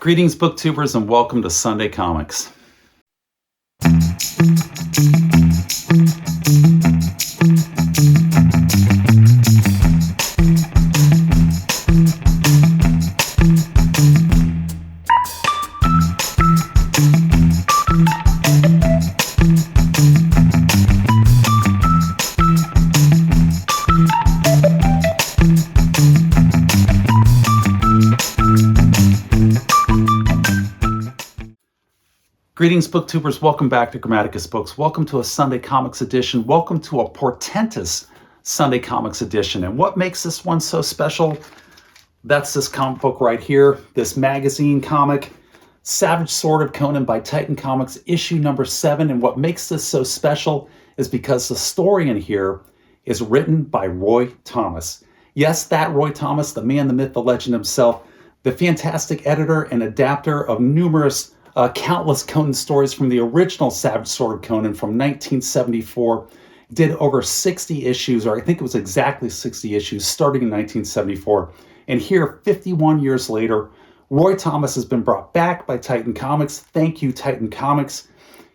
Greetings, booktubers, and welcome to Sunday Comics. Greetings, booktubers. Welcome back to Grammaticus Books. Welcome to a Sunday Comics edition. Welcome to a portentous Sunday Comics edition. And what makes this one so special? That's this comic book right here, this magazine comic, Savage Sword of Conan by Titan Comics, issue number 7. And what makes this so special is because the story in here is written by Roy Thomas. Yes, that Roy Thomas, the man, the myth, the legend himself, the fantastic editor and adapter of numerous countless Conan stories from the original Savage Sword of Conan from 1974, did over 60 issues, or I think it was exactly 60 issues, starting in 1974. And here, 51 years later, Roy Thomas has been brought back by Titan Comics. Thank you, Titan Comics.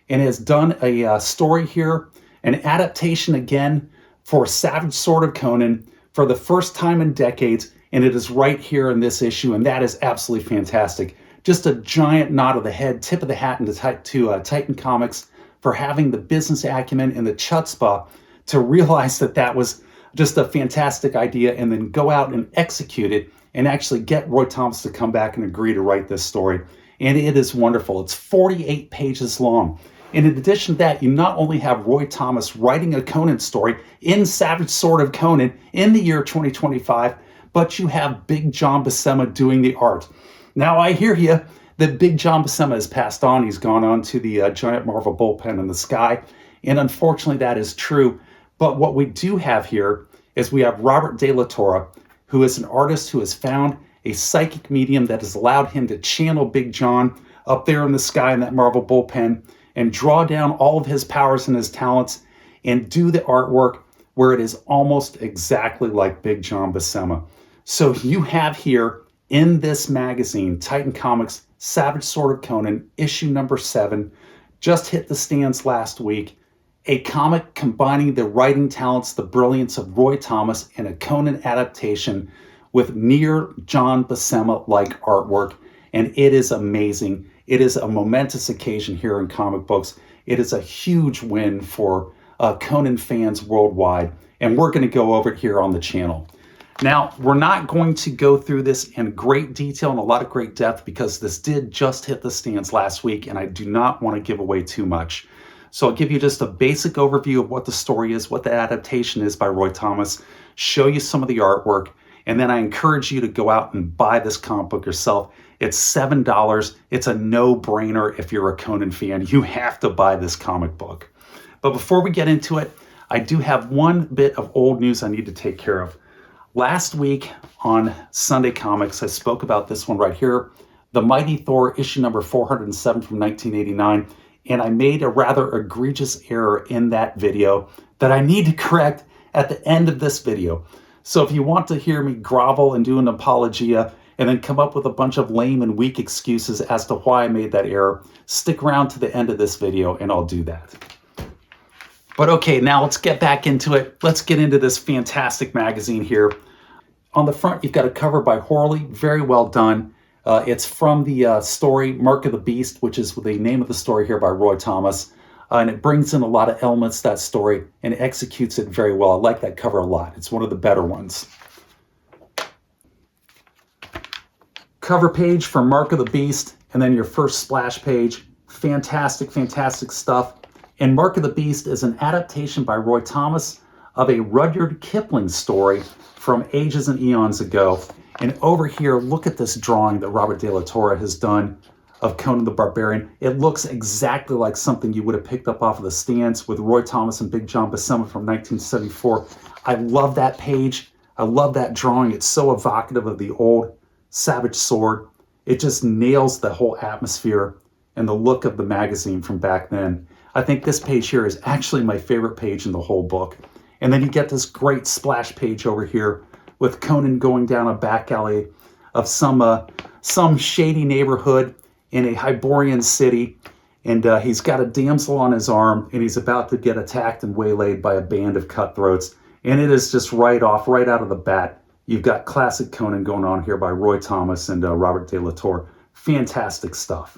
And has done a story here, an adaptation again for Savage Sword of Conan for the first time in decades. And it is right here in this issue, and that is absolutely fantastic. Just a giant nod of the head, tip of the hat to Titan Comics for having the business acumen and the chutzpah to realize that that was just a fantastic idea and then go out and execute it and actually get Roy Thomas to come back and agree to write this story. And it is wonderful. It's 48 pages long. And in addition to that, you not only have Roy Thomas writing a Conan story in Savage Sword of Conan in the year 2025, but you have Big John Buscema doing the art. Now, I hear you that Big John Buscema has passed on. He's gone on to the giant Marvel bullpen in the sky. And unfortunately, that is true. But what we do have here is we have Robert de la Torre, who is an artist who has found a psychic medium that has allowed him to channel Big John up there in the sky in that Marvel bullpen and draw down all of his powers and his talents and do the artwork where it is almost exactly like Big John Buscema. So you have here in this magazine, Titan Comics, Savage Sword of Conan, issue number 7, just hit the stands last week. A comic combining the writing talents, the brilliance of Roy Thomas in a Conan adaptation with near John Buscema-like artwork. And it is amazing. It is a momentous occasion here in comic books. It is a huge win for Conan fans worldwide. And we're going to go over it here on the channel. Now, we're not going to go through this in great detail and a lot of great depth because this did just hit the stands last week and I do not want to give away too much. So I'll give you just a basic overview of what the story is, what the adaptation is by Roy Thomas, show you some of the artwork, and then I encourage you to go out and buy this comic book yourself. It's $7. It's a no-brainer if you're a Conan fan. You have to buy this comic book. But before we get into it, I do have one bit of old news I need to take care of. Last week on Sunday Comics, I spoke about this one right here, The Mighty Thor, issue number 407 from 1989, and I made a rather egregious error in that video that I need to correct at the end of this video. So if you want to hear me grovel and do an apologia and then come up with a bunch of lame and weak excuses as to why I made that error, stick around to the end of this video and I'll do that. But okay, now let's get back into it. Let's get into this fantastic magazine here. On the front, you've got a cover by Horley, very well done. It's from the story Mark of the Beast, which is the name of the story here by Roy Thomas. And it brings in a lot of elements to that story and executes it very well. I like that cover a lot. It's one of the better ones. Cover page for Mark of the Beast, and then your first splash page. Fantastic, fantastic stuff. And Mark of the Beast is an adaptation by Roy Thomas of a Rudyard Kipling story from ages and eons ago. And over here, look at this drawing that Robert de la Torre has done of Conan the Barbarian. It looks exactly like something you would have picked up off of the stands with Roy Thomas and Big John Buscema from 1974. I love that page. I love that drawing. It's so evocative of the old Savage Sword. It just nails the whole atmosphere and the look of the magazine from back then. I think this page here is actually my favorite page in the whole book. And then you get this great splash page over here with Conan going down a back alley of some shady neighborhood in a Hyborian city, and he's got a damsel on his arm, and he's about to get attacked and waylaid by a band of cutthroats. And it is just right out of the bat. You've got classic Conan going on here by Roy Thomas and Robert de la Torre. Fantastic stuff.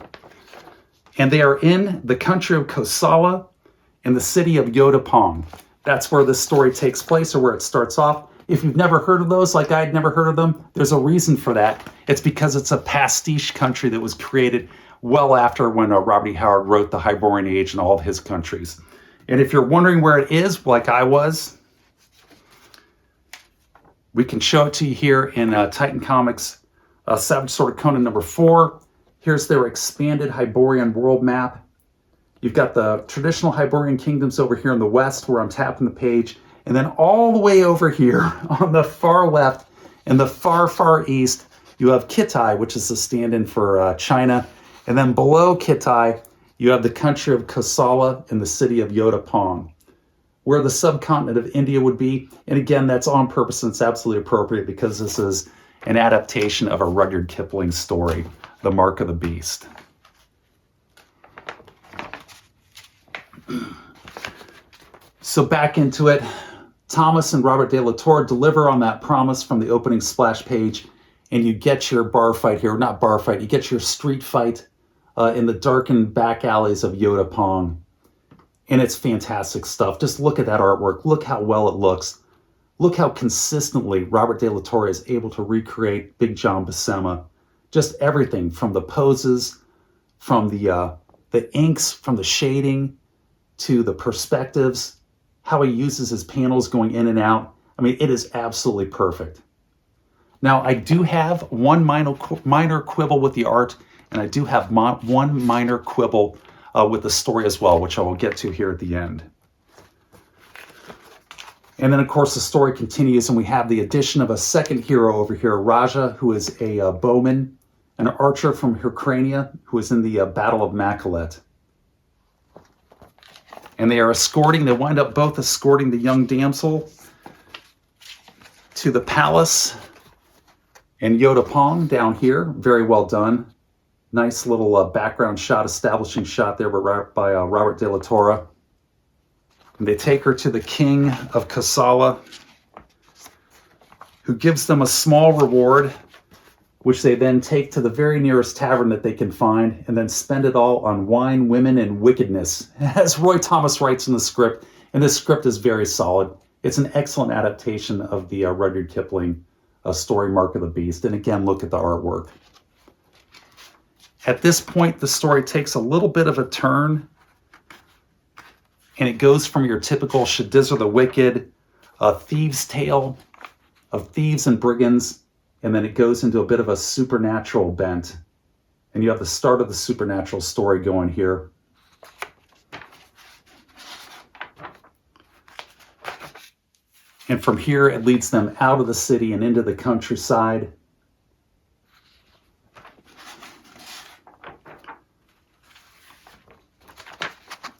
And they are in the country of Kosala in the city of Yodapong. That's where this story takes place, or where it starts off. If you've never heard of those, like I'd never heard of them, there's a reason for that. It's because it's a pastiche country that was created well after when Robert E. Howard wrote The Hyborian Age and all of his countries. And if you're wondering where it is, like I was, we can show it to you here in Titan Comics Savage Sword of Conan number 4. Here's their expanded Hyborian world map. You've got the traditional Hyborian kingdoms over here in the west where I'm tapping the page. And then all the way over here on the far left in the far east, you have Kitai, which is the stand-in for China. And then below Kitai, you have the country of Kosala and the city of Yodapong, where the subcontinent of India would be. And again, that's on purpose and it's absolutely appropriate because this is an adaptation of a Rudyard Kipling story, The Mark of the Beast. So back into it, Thomas and Robert de la Torre deliver on that promise from the opening splash page, and you get your bar fight here, not bar fight, you get your street fight in the darkened back alleys of Yodapong. And it's fantastic stuff. Just look at that artwork. Look how well it looks. Look how consistently Robert de la Torre is able to recreate Big John Buscema. Just everything from the poses, from the inks, from the shading, to the perspectives, how he uses his panels going in and out. I mean, it is absolutely perfect. Now, I do have one minor quibble with the art, and I do have one minor quibble with the story as well, which I will get to here at the end. And then, of course, the story continues, and we have the addition of a second hero over here, Raja, who is a bowman, an archer from Hyrcania, who is in the Battle of Makalet. And they wind up both escorting the young damsel to the palace in Yodapong down here. Very well done. Nice little background shot, establishing shot there by Robert de la Torre. And they take her to the king of Kosala, who gives them a small reward, which they then take to the very nearest tavern that they can find and then spend it all on wine, women, and wickedness, as Roy Thomas writes in the script. And this script is very solid. It's an excellent adaptation of the Rudyard Kipling story, Mark of the Beast. And again, look at the artwork. At this point, the story takes a little bit of a turn, and it goes from your typical Shadizer the Wicked, thieves' tale of thieves and brigands, and then it goes into a bit of a supernatural bent. And you have the start of the supernatural story going here. And from here, it leads them out of the city and into the countryside.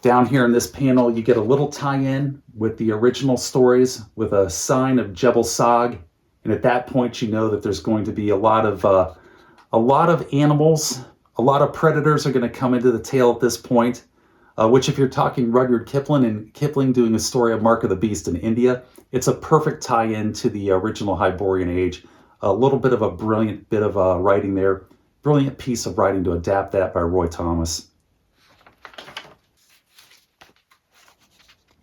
Down here in this panel, you get a little tie-in with the original stories with a sign of Jebel Sag. And at that point, you know that there's going to be a lot of animals, a lot of predators are going to come into the tale at this point, which if you're talking Rudyard Kipling and Kipling doing a story of Mark of the Beast in India, it's a perfect tie-in to the original Hyborian Age. A little bit of a brilliant bit of writing there. Brilliant piece of writing to adapt that by Roy Thomas.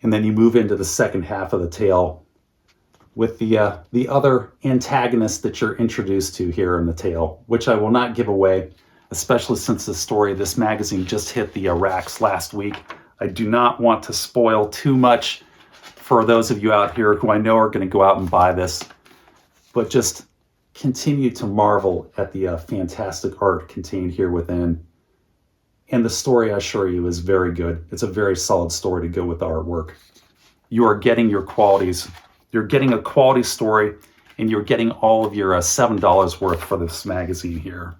And then you move into the second half of the tale with the other antagonist that you're introduced to here in the tale, which I will not give away, especially since this magazine just hit the racks last week. I do not want to spoil too much for those of you out here who I know are going to go out and buy this, but just continue to marvel at the fantastic art contained here within. And the story, I assure you, is very good. It's a very solid story to go with the artwork. You are getting your qualities. You're getting a quality story, and you're getting all of your $7 worth for this magazine here.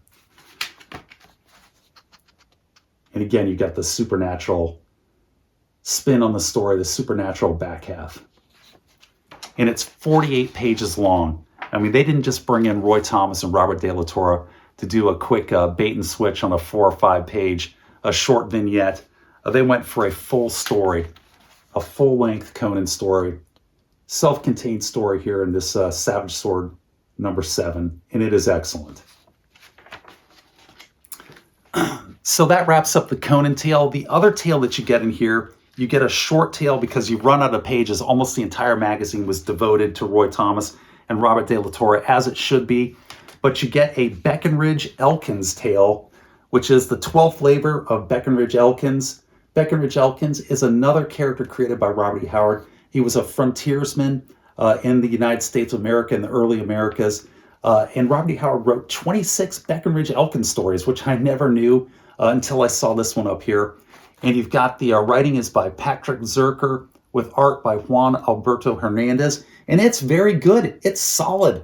And again, you got the supernatural spin on the story, the supernatural back half. And it's 48 pages long. I mean, they didn't just bring in Roy Thomas and Robert De La Torre to do a quick bait and switch on a 4 or 5 page, a short vignette. They went for a full story, a full-length Conan story, self-contained story here in this Savage Sword number 7, and it is excellent. So that wraps up the Conan tale. The other tale that you get in here, you get a short tale because you run out of pages. Almost the entire magazine was devoted to Roy Thomas and Robert De La Torre, as it should be. But you get a Breckenridge Elkins tale, which is the 12th labor of Breckenridge Elkins. Breckenridge Elkins is another character created by Robert E. Howard. He was a frontiersman in the United States of America, in the early Americas. And Robert E. Howard wrote 26 Breckenridge Elkins stories, which I never knew until I saw this one up here. And you've got the writing is by Patrick Zerker with art by Juan Alberto Hernandez. And it's very good. It's solid.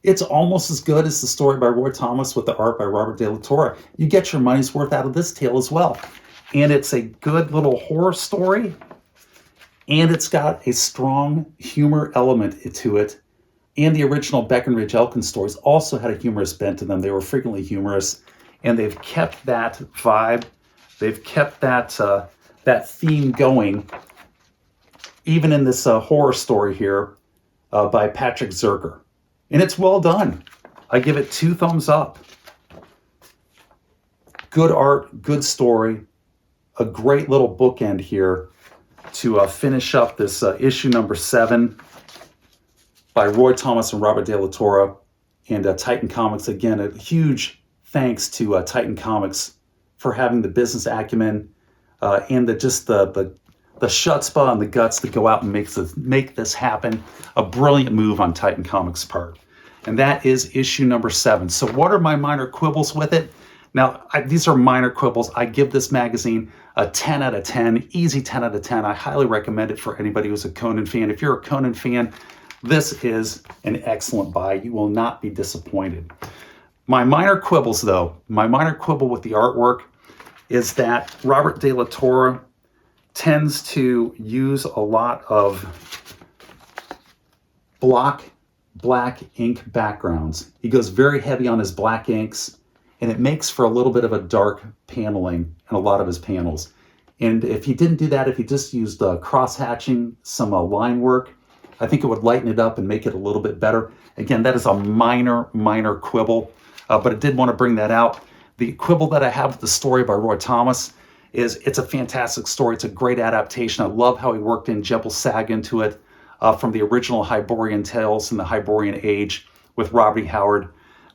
It's almost as good as the story by Roy Thomas with the art by Robert De La Torre. You get your money's worth out of this tale as well. And it's a good little horror story. And it's got a strong humor element to it. And the original Breckenridge Elkins stories also had a humorous bent to them. They were frequently humorous. And they've kept that vibe. They've kept that that theme going, even in this horror story here by Patrick Zerker. And it's well done. I give it 2 thumbs up. Good art, good story, a great little bookend here to finish up this issue number 7 by Roy Thomas and Robert De La Torre and Titan Comics. Again, a huge thanks to Titan Comics for having the business acumen and the chutzpah and the guts to go out and make this happen. A brilliant move on Titan Comics' part. And that is issue number 7. So what are my minor quibbles with it? Now, these are minor quibbles. I give this magazine a 10 out of 10, easy 10 out of 10. I highly recommend it for anybody who's a Conan fan. If you're a Conan fan, this is an excellent buy. You will not be disappointed. My minor quibbles, though, my minor quibble with the artwork is that Robert De La Torre tends to use a lot of black ink backgrounds. He goes very heavy on his black inks, and it makes for a little bit of a dark paneling in a lot of his panels. And if he didn't do that, if he just used cross-hatching, some line work, I think it would lighten it up and make it a little bit better. Again, that is a minor quibble, but I did want to bring that out. The quibble that I have with the story by Roy Thomas is it's a fantastic story. It's a great adaptation. I love how he worked in Jebel Sag into it from the original Hyborian tales in the Hyborian Age with Robert E. Howard.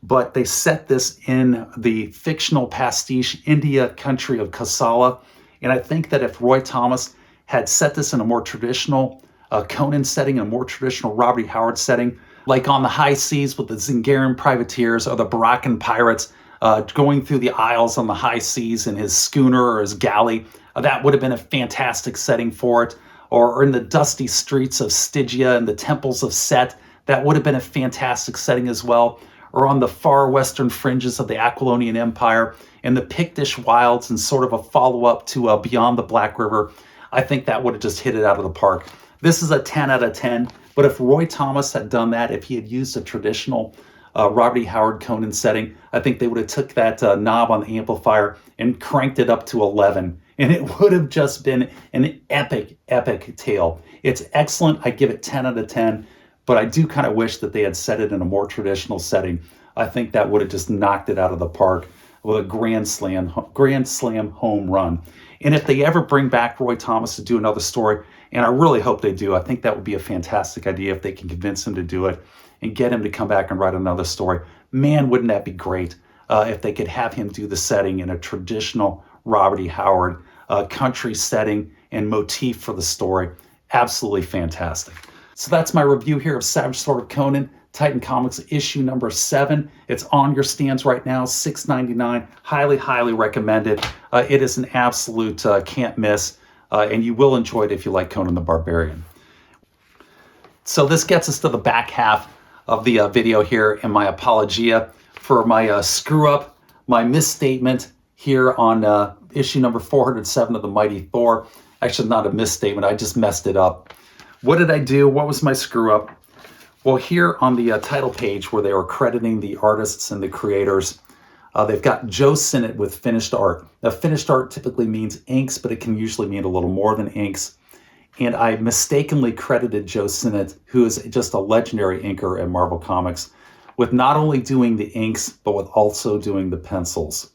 But they set this in the fictional pastiche India country of Kosala. And I think that if Roy Thomas had set this in a more traditional Conan setting, a more traditional Robert E. Howard setting, like on the high seas with the Zingaran privateers or the Baraccan pirates going through the Isles on the high seas in his schooner or his galley, that would have been a fantastic setting for it. Or in the dusty streets of Stygia and the temples of Set, that would have been a fantastic setting as well. Or on the far western fringes of the Aquilonian Empire in the Pictish wilds and sort of a follow-up to Beyond the Black River, I think that would have just hit it out of the park. This is a 10 out of 10, but if Roy Thomas had done that, if he had used a traditional Robert E. Howard Conan setting, I think they would have took that knob on the amplifier and cranked it up to 11, and it would have just been an epic tale. It's excellent. I give it 10 out of 10. But I do kind of wish that they had set it in a more traditional setting. I think that would have just knocked it out of the park with a grand slam home run. And if they ever bring back Roy Thomas to do another story, and I really hope they do, I think that would be a fantastic idea if they can convince him to do it and get him to come back and write another story. Man, wouldn't that be great if they could have him do the setting in a traditional Robert E. Howard country setting and motif for the story. Absolutely fantastic. So that's my review here of Savage Sword of Conan, Titan Comics issue number 7. It's on your stands right now, $6.99. Highly recommend it. It is an absolute can't miss, and you will enjoy it if you like Conan the Barbarian. So this gets us to the back half of the video here in my Apologia for my screw-up, my misstatement here on issue number 407 of the Mighty Thor. Actually, not a misstatement. I just messed it up. What did I do? What was my screw up? Well, here on the title page where they were crediting the artists and the creators, they've got Joe Sinnott with finished art. Now, finished art typically means inks, but it can usually mean a little more than inks. And I mistakenly credited Joe Sinnott, who is just a legendary inker at Marvel Comics, with not only doing the inks, but with also doing the pencils.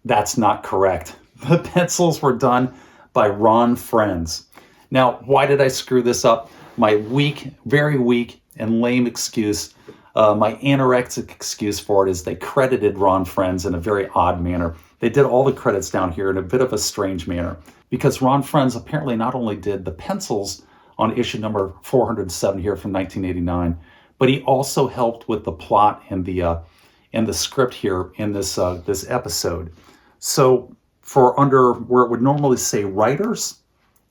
That's not correct. The pencils were done by Ron Frenz. Now, why did I screw this up? My weak, very weak and lame excuse, my anorexic excuse for it is they credited Ron Frenz in a very odd manner. They did all the credits down here in a bit of a strange manner because Ron Frenz apparently not only did the pencils on issue number 407 here from 1989, but he also helped with the plot and the script here in this this episode. So for under where it would normally say writers,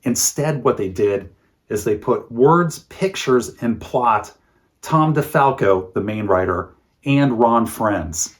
instead what they did is they put words, pictures, and plot, Tom DeFalco, the main writer, and Ron Frenz.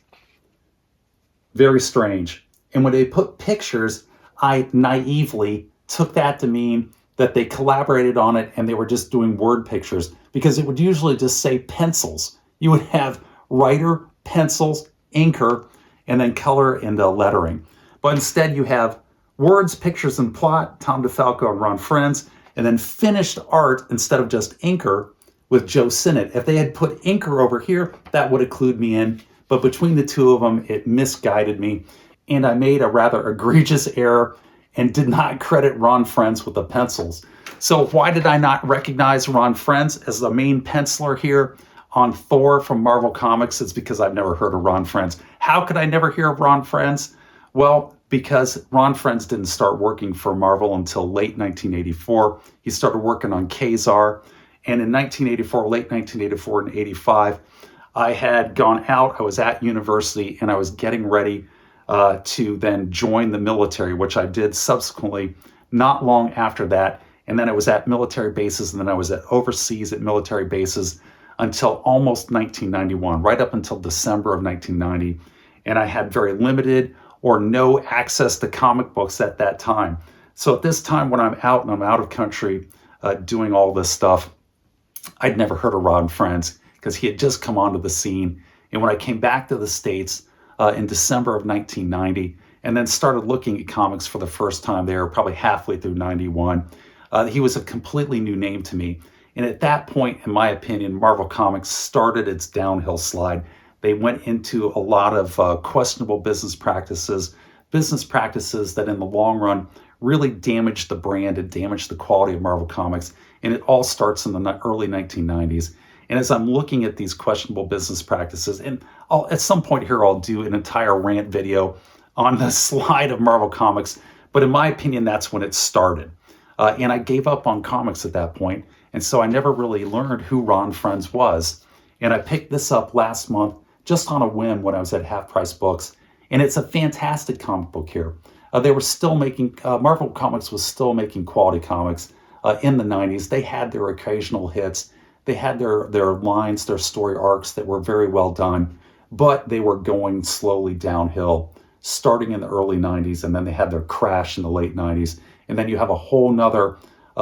Very strange. And when they put pictures, I naively took that to mean that they collaborated on it and they were just doing word pictures because it would usually just say pencils. You would have writer, pencils, inker, and then color and lettering. But instead you have words, pictures, and plot, Tom DeFalco and Ron Frenz, and then finished art instead of just inker with Joe Sinnott. If they had put inker over here, that would have clued me in. But between the two of them, it misguided me. And I made a rather egregious error and did not credit Ron Frenz with the pencils. So why did I not recognize Ron Frenz as the main penciler here on Thor from Marvel Comics? It's because I've never heard of Ron Frenz. How could I never hear of Ron Frenz? Well, because Ron Frenz didn't start working for Marvel until late 1984. He started working on Kazar. And in 1984, late 1984 and 85, I had gone out, I was at university, and I was getting ready to then join the military, which I did subsequently not long after that. And then I was at military bases, and then I was at overseas at military bases until almost 1991, right up until December of 1990. And I had very limited or no access to comic books at that time. So at this time when I'm out and I'm out of country doing all this stuff, I'd never heard of Ron Frenz because he had just come onto the scene. And when I came back to the States in December of 1990 and then started looking at comics for the first time there, probably halfway through 91, he was a completely new name to me. And at that point, in my opinion, Marvel Comics started its downhill slide. They went into a lot of questionable business practices that in the long run really damaged the brand and damaged the quality of Marvel Comics. And it all starts in the early 1990s. And as I'm looking at these questionable business practices, and at some point here, I'll do an entire rant video on the slide of Marvel Comics. But in my opinion, that's when it started. And I gave up on comics at that point. And so I never really learned who Ron Frenz was. And I picked this up last month just on a whim when I was at Half Price Books. And it's a fantastic comic book here. They were still making, Marvel Comics was still making quality comics in the 90s. They had their occasional hits. They had their lines, their story arcs that were very well done, but they were going slowly downhill, starting in the early 90s, and then they had their crash in the late 90s. And then you have a whole nother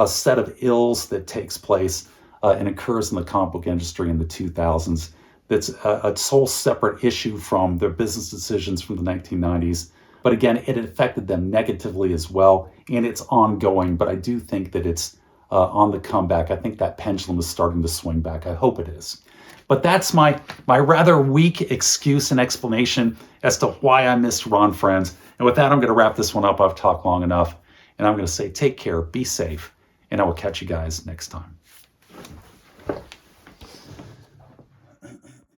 set of ills that takes place and occurs in the comic book industry in the 2000s. That's a whole separate issue from their business decisions from the 1990s. But again, it affected them negatively as well, and it's ongoing. But I do think that it's on the comeback. I think that pendulum is starting to swing back. I hope it is. But that's my rather weak excuse and explanation as to why I missed Ron Frenz. And with that, I'm going to wrap this one up. I've talked long enough. And I'm going to say take care, be safe, and I will catch you guys next time.